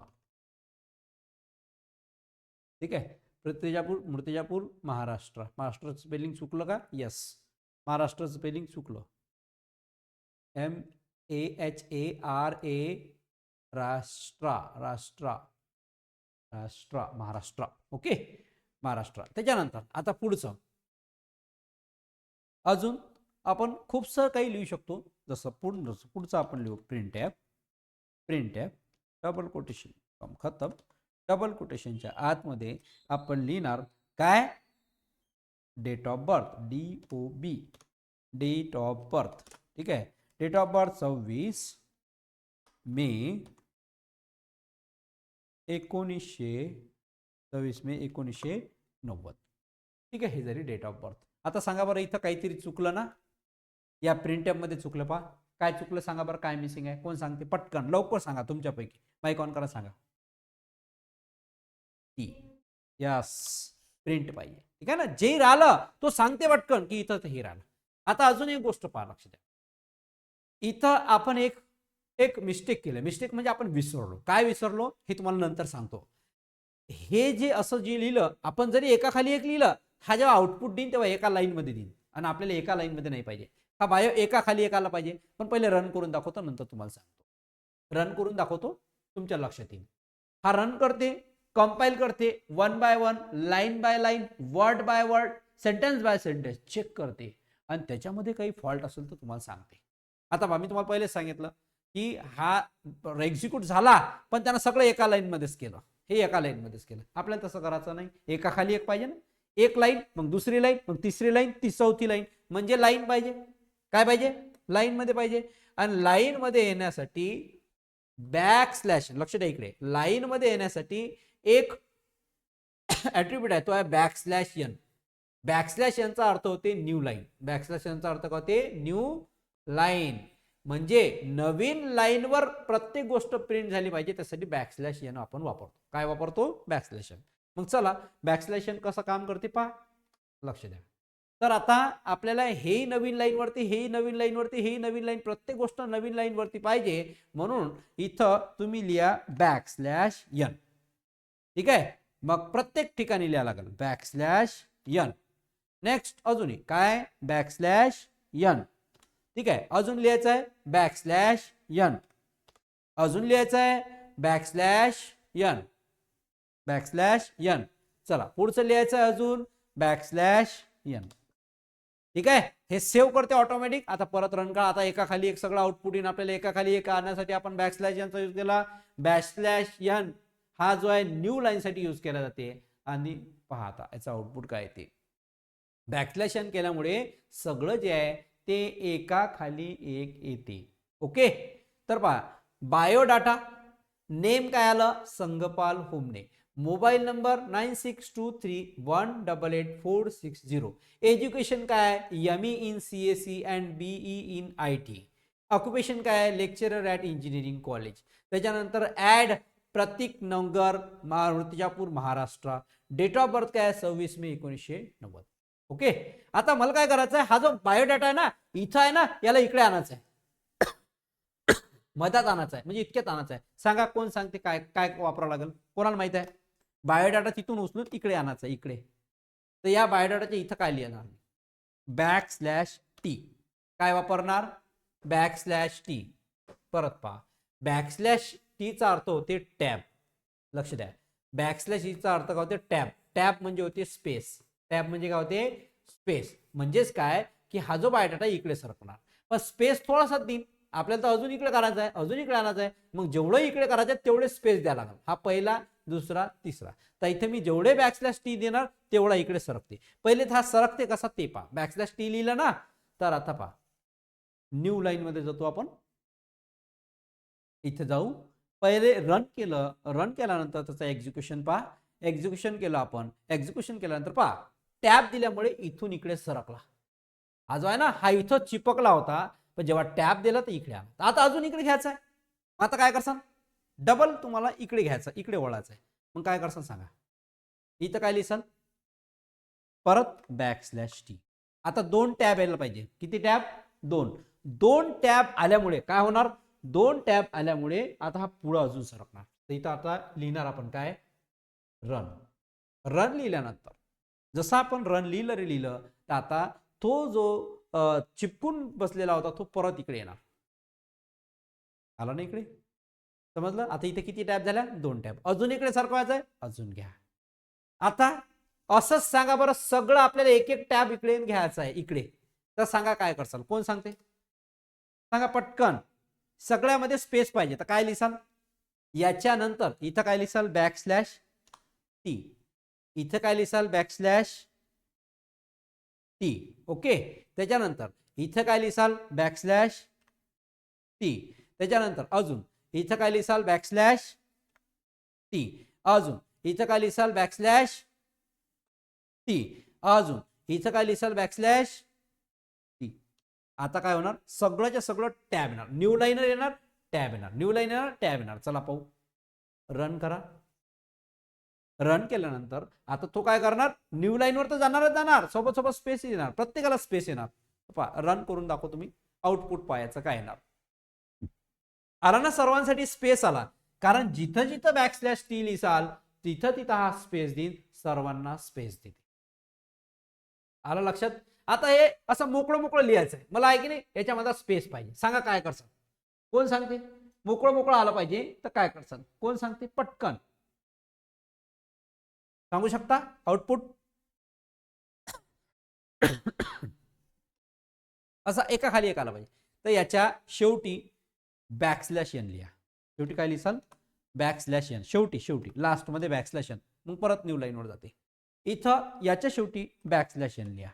[SPEAKER 1] ठीक आहे, मूर्तिजापूर महाराष्ट्र. महाराष्ट्र स्पेलिंग चुकलं का, यस, महाराष्ट्र स्पेलिंग चुकलं. MAHARA राष्ट्र महाराष्ट्र. ओके, महाराष्ट्र. त्याच्यानंतर आता पुढचं अजून आपण खूपसं काही लिहू शकतो. जसं पुढचं आपण लिहू, प्रिंट ॲप डबल कोटेशन खतम. डबल कोटेशनच्या आतमध्ये आपण लिहिणार काय, date of birth, DOB, date of birth. ठीक आहे, डेट ऑफ बर्थ 26 मे 1990. ठीक आहे, हे जरी डेट ऑफ बर्थ. आता सांगा बरं, इथं काहीतरी चुकलं ना, या प्रिंट ॲप मध्ये चुकलं पा. काय चुकलं सांगा बरं, काय मिसिंग आहे, कोण सांगते, पटकन लवकर सांगा तुमच्यापैकी. माईक ऑन करा, सांगा. यस, प्रिंट पाहिजे. ठीक आहे ना, जे राहिलं तो सांगते पटकन की इथं हे राहिलं. आता अजून एक गोष्ट पहा, लक्ष द्या. इथं आपण एक मिस्टेक केलं. मिस्टेक म्हणजे आपण विसरलो. काय विसरलो हे तुम्हाला नंतर सांगतो. हे जे असं जे लिहिलं आपण, जरी एकाखाली एक लिहिलं, हा जेव्हा आउटपुट देईन तेव्हा एका लाईन मध्ये देईन, आणि आपल्याला एका लाईन मध्ये नाही पाहिजे. हा बायो एकाखाली एक आला पाहिजे. पण पहिले रन करून दाखवतो, नंतर तुम्हाला सांगतो. रन करून दाखवतो, तुमच्या लक्षात येईल. हा रन करते, कंपाइल करते, 1 by 1, line by line, word by word, sentence by sentence check करते, आणि त्याच्यामध्ये काही फॉल्ट असेल तर तुम्हाला सांगते. आता मी तुम्हाला पहिलेच सांगितलं की हा एक्झिक्यूट झाला, पण त्यानं सगळं एका लाईन मध्येच केलं. हे एका लाईन मध्येच केलं. आपल्याला तसं करायचं नाही. एकाखाली एक पाहिजे ना, एक लाईन, मग दुसरी लाईन, मग तिसरी लाईन, ती चौथी लाईन, म्हणजे लाईन पाहिजे. काय पाहिजे, लाईन मध्ये पाहिजे. आणि लाईन मध्ये येण्यासाठी बॅकस्लॅश, लक्ष द्या इकडे, लाईन मध्ये येण्यासाठी एक ॲट्रिब्यूट आहे, तो आहे बॅकस्लॅश n. बॅकस्लॅश nचा अर्थ होते न्यू लाईन. बॅकस्लॅश nचा अर्थ काय होते, न्यू लाईन. म्हणजे नवीन लाईनवर प्रत्येक गोष्ट प्रिंट झाली पाहिजे, त्यासाठी बॅकस्लॅश n आपण वापरतो. काय वापरतो, बॅकस्लॅश n. मग चला, बॅकस्लॅश n कसं काम करते पहा, लक्ष द्या. तर आता आपल्याला हे नवीन लाईन वरती, हे नवीन लाईन वरती, हे नवीन लाईन, प्रत्येक गोष्ट नवीन लाईन वरती पाहिजे. म्हणून इथं तुम्ही लिहा बॅकस्लॅश n. ठीक आहे, मग प्रत्येक ठिकाणी लिहायला लागेल बॅकस्लॅश n. नेक्स्ट अजूनही काय, बॅकस्लॅश n. ठीक आहे, अजून लिहायचं आहे बॅकस्लॅश n. अजून लिहायचं आहे बॅकस्लॅश n. चला पुढचं लिहायचं आहे अजून बॅकस्लॅश n. ठीक आहे, हे सेव्ह करते ऑटोमॅटिक. आता परत रन करा. आता एकाखाली एक सगळं आउटपुट येईल आपल्याला. एकाखाली एक आणण्यासाठी आपण बॅकस्लॅश n चा यूज केला. बॅकस्लॅश n हा जो आहे न्यू लाईन साठी यूज केला जाते. आणि पहा आता याचा आउटपुट काय येते. बॅकस्लॅश n केल्यामुळे सगळं जे आहे ते एकाखाली एक येते. ओके, तर पहा बायोडाटा नेम काय आलं, Sangpal Homne. Mobile number 9623188460. Education काय आहे, ME in CSE and BE in IT. Occupation काय आहे, लेक्चरर ॲट इंजिनिअरिंग कॉलेज. त्याच्यानंतर add Pratik Nagar, Murtijapur, Maharashtra. Date of birth काय आहे, 26 मे 1990. ओके. आता मला काय करायचं आहे, हा जो बायोडाटा आहे ना इथं आहे ना, याला इकडे आणायचं आहे, मधात आणायचं आहे, म्हणजे इतक्यात आणायचं आहे. सांगा कोण सांगते, काय काय वापरावं लागेल, कोणाला माहित आहे. बायोडाटा तिथून उचलून इकडे आणायचं, इकडे. तर या बायोडाटाच्या इथं काय लिहिणार, _T. काय वापरणार, _T. परत पहा, _T चा अर्थ होते टॅब. लक्ष द्या, _E चा अर्थ काय होते, टॅब. टॅब म्हणजे होते स्पेस. टॅब म्हणजे काय होते, स्पेस. म्हणजेच काय की हा जो बायोडाटा इकडे सरकणार, पण स्पेस थोडासा देईन आपल्याला, तर अजून इकडे करायचं आहे, अजून इकडे आणायचं आहे. मग जेवढं इकडे करायचं आहे तेवढे स्पेस द्यायला लागेल. हा पहिला, दुसरा, तिसरा. तर इथे मी जेवढे _T देणार तेवढा इकडे सरकते. पहिले हा सरकते कसा ते पहा. _T लिहिलं ना, तर आता पहा न्यू लाईन मध्ये जातो आपण. इथे जाऊ, पहिले रन केलं, रन केल्यानंतर त्याचं एक्झिक्युशन पहा. एक्झिक्युशन केलं आपण, एक्झिक्युशन केल्यानंतर पहा टॅब दिल्यामुळे इथून इकडे सरकला. हा जो आहे ना, हा इथं चिपकला होता, पण जेव्हा टॅब दिला तर इकडे आला. आता अजून इकडे घ्यायचा आहे. आता काय करसान, डबल तुम्हाला इकडे घ्यायचं, इकडे वळायचं आहे. मग काय करसान सांगा, इथं काय लिहिसान, परत _T. आता 2 टॅब यायला पाहिजे. किती टॅब, 2. 2 टॅब आल्यामुळे काय होणार, 2 टॅब आल्यामुळे आता हा पुढे अजून सरकणार. तर इथं आता लिहिणार आपण काय, रन. रन लिहिल्यानंतर जसं आपण रन लिहिलं तर आता तो जो चिपकून बसलेला होता तो परत इकडे येणार. आला ना इकडे, समजलं. आता इथे किती टॅब झाल्या, 2 टॅब. अजून इकडे सरकवायचं आहे, अजून घ्या. आता असंच सांगा बरं, सगळं आपल्याला एक एक टॅब इकडे घ्यायचं आहे, इकडे. तर सांगा काय करसाल, कोण सांगते, सांगा पटकन. सगळ्यामध्ये स्पेस पाहिजे, तर काय लिहिसाल, याच्यानंतर इथं काय लिहिसाल, _T. इथं काय लिहिसाल, _T. ओके. त्याच्यानंतर इथं काय लिहिसाल, _T. त्याच्यानंतर अजून इथं काय लिहिसाल, _T. अजून इथं काय लिहिसाल, _T. अजून इथं काय लिहिसाल, _T. आता काय होणार, सगळंच्या सगळं टॅब येणार. न्यू लाईनर येणार, टॅब येणार, न्यू लाईनर, टॅब येणार. चला पाहू, रन करा. रन केल्यानंतर आता तो काय करणार, न्यू लाईनवर तर जाणार, सोबत सोबत स्पेस येणार, प्रत्येकाला स्पेस येणार. रन करून दाखव तुम्ही, आउटपुट पाहायचं काय येणार. आला ना, सर्वांसाठी स्पेस आला. कारण जिथं जिथं _T लिहिसाल तिथं तिथं हा स्पेस देईन, सर्वांना स्पेस देते. आला लक्षात. आता हे असं मोकळं मोकळं लिहायचंय मला, आहे की नाही, याच्यामध्ये स्पेस पाहिजे. सांगा काय करसाल, कोण सांगते, मोकळं मोकळं आलं पाहिजे तर काय करसाल, कोण सांगते, पटकन सांगू शकता आउटपुट. असा एका खाली एक आला पाहिजे. तर याच्या शेवटी _N लिहा. शेवटी काय लिहिसाल, _N. शेवटी लास्ट मध्ये _N. मग परत न्यू लाईन वर जाते. इथं याच्या शेवटी _N लिहा,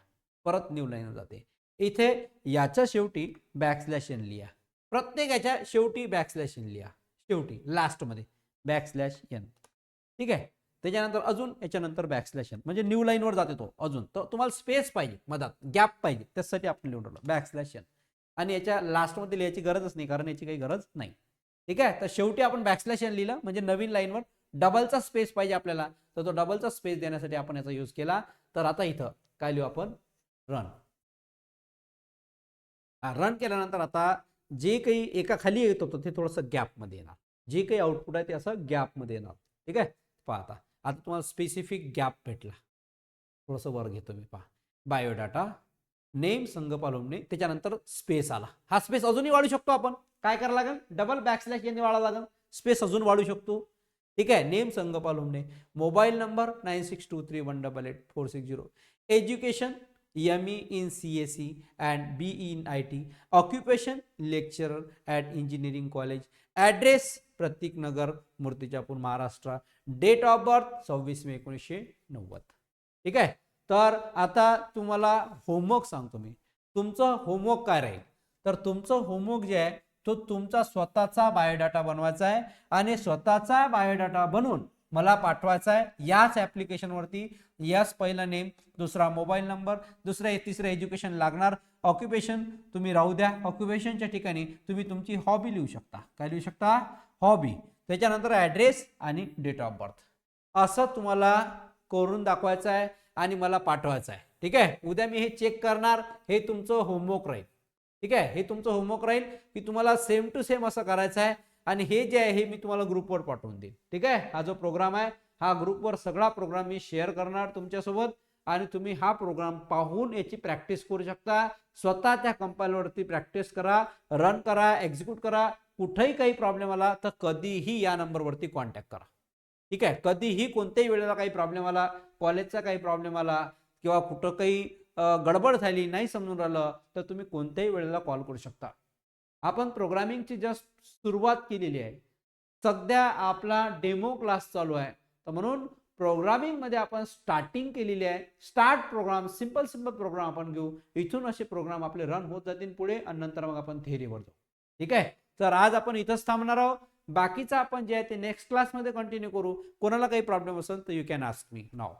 [SPEAKER 1] परत न्यू लाईन वर जाते. इथे याच्या शेवटी _N लिहा, प्रत्येक याच्या शेवटी _N लिहा, शेवटी लास्ट मध्ये _N. ठीक आहे. त्याच्यानंतर अजून याच्यानंतर _N, म्हणजे न्यू लाईन वर जाते तो अजून. तर तुम्हाला स्पेस पाहिजे, मधात गॅप पाहिजे, त्यासाठी आपण लिहून _N. आणि याच्या लास्ट मध्ये लिहायची गरजच नाही, कारण याची काही गरज नाही. ठीक आहे. तर शेवटी आपण _N लिहिलं, म्हणजे नवीन लाईनवर डबलचा स्पेस पाहिजे आपल्याला, तर तो डबलचा स्पेस देण्यासाठी आपण याचा यूज केला. तर आता इथं काय लिहू आपण, रन. रन केल्यानंतर आता जे काही एका खाली येत होतं ते थोडंसं गॅपमध्ये येणार, जे काही आउटपुट आहे ते असं गॅपमध्ये येणार. ठीक आहे. पहा आता तुम्हाला स्पेसिफिक गॅप भेटला. थोडंसं वर घेतो मी, पहा, बायोडाटा नेम संगपालोमने, त्याच्यानंतर स्पेस आला. हा स्पेस अजूनही वाढू शकतो आपण, काय करावं लागेल, डबल _N वाढावं लागेल, स्पेस अजून वाढू शकतो. ठीक आहे. Name Sangpal Homne, mobile number 9623188460. Education ME in CSE and BE in IT. Occupation lecturer at engineering college. Address Pratik Nagar, Murtijapur, Maharashtra. Date of birth 26 May 1990. ठीक आहे. तर आता तुम्हाला होमवर्क सांगतो मी. तुमचं होमवर्क काय राहील, तर तुमचं होमवर्क जे आहे तो तुमचा स्वतःचा बायोडाटा बनवायचा आहे, आणि स्वतःचा बायोडाटा बनवून मला पाठवायचा आहे याच ऍप्लिकेशनवरती. यस पहिला नेम, दुसरा मोबाईल नंबर, तिसरं एज्युकेशन लागणार. ऑक्युपेशन तुम्ही राहू द्या. ऑक्युपेशनच्या ठिकाणी तुम्ही तुमची हॉबी लिहू शकता. काय लिहू शकता? हॉबी. त्याच्यानंतर ऍड्रेस आणि डेट ऑफ बर्थ. असं तुम्हाला करून दाखवायचं आहे आणि मला पाठवायचं आहे. ठीक आहे. उद्या मी हे चेक करणार. हे तुमचं होमवर्क राहील. ठीक आहे. हे तुमचं होमवर्क राहील की तुम्हाला सेम टू सेम असं करायचं आहे. आणि हे जे आहे हे मी तुम्हाला ग्रुपवर पाठवून देईन. ठीक आहे. हा जो प्रोग्राम आहे हा ग्रुपवर सगळा प्रोग्राम मी शेअर करणार तुमच्यासोबत आणि तुम्ही हा प्रोग्राम पाहून याची प्रॅक्टिस करू शकता. स्वतः त्या कंपाइलरवरती प्रॅक्टिस करा, रन करा, एक्झिक्यूट करा. कुठेही काही प्रॉब्लेम आला तर कधीही या नंबरवरती कॉन्टॅक्ट करा. ठीक आहे. कधीही कोणत्याही वेळेला काही प्रॉब्लेम आला, कॉलेजचा काही प्रॉब्लेम आला किंवा कुठं काही गडबड झाली, नाही समजून राहिलं तर तुम्ही कोणत्याही वेळेला कॉल करू शकता. आपण प्रोग्रामिंगची जस्ट सुरुवात केलेली आहे. सध्या आपला डेमो क्लास चालू आहे. तर म्हणून प्रोग्रामिंग मध्ये आपण स्टार्टिंग केलेली आहे. स्टार्ट प्रोग्राम, सिंपल प्रोग्राम आपण घेऊ. इथून असे प्रोग्राम आपले रन होत जातील पुढे आणि नंतर मग आपण थेअरीवर जाऊ. ठीक आहे. तर आज आपण इथंच थांबणार आहोत. बाकीचं आपण जे आहे ते नेक्स्ट क्लासमध्ये कंटिन्यू करू. कोणाला काही प्रॉब्लेम असेल तर you can ask me now.